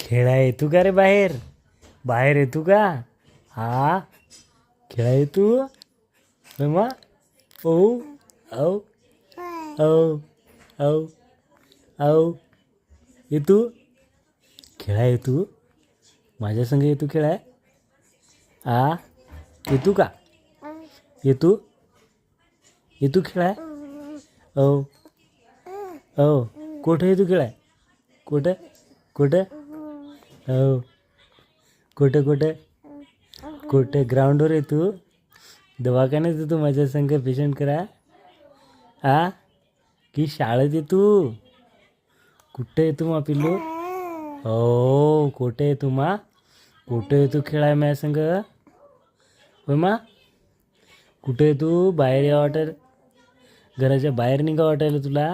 खेळा येतो का रे बाहेर? बाहेर येतो का? हा खेळा येतो मग? ओ औ औ औ औ येतो खेळा येतो माझ्या संग येतो खेळाय? आ येतो का? येतो येतो खेळाय? औ औ कुठं येतो खेळाय? कुठं कुठं हो कुठं कुठं कुठं ग्राउंडवर येतो? दवाखान्यात येतो माझ्या संग पेशंट करा? आ की शाळेत येतो? कुठं येतो मा पिल्लू? हो कुठं येतो मा? कुठं येतो खेळाय माझ्या संग? होय मा कुठं येतो? बाहेर या वाटेल घराच्या बाहेर निघा वाटायला तुला?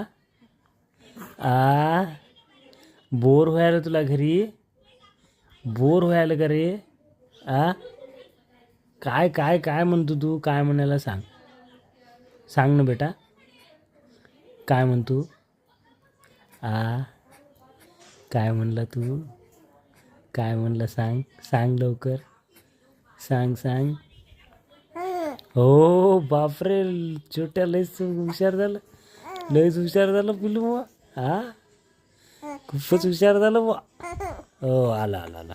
आ बोर व्हायला तुला घरी? बोर व्हायला का रे? आ काय काय काय म्हणतो तू? काय म्हणायला सांग सांग ना बेटा काय म्हणतो? आ काय म्हणला तू? काय म्हणला सांग सांग लवकर सांग सांग. हो बापरे छोट्या लयच हुशार झालं लयच हुशार झालं पिलू मग हा खूपच हुशार झालं बा हो आला आला आला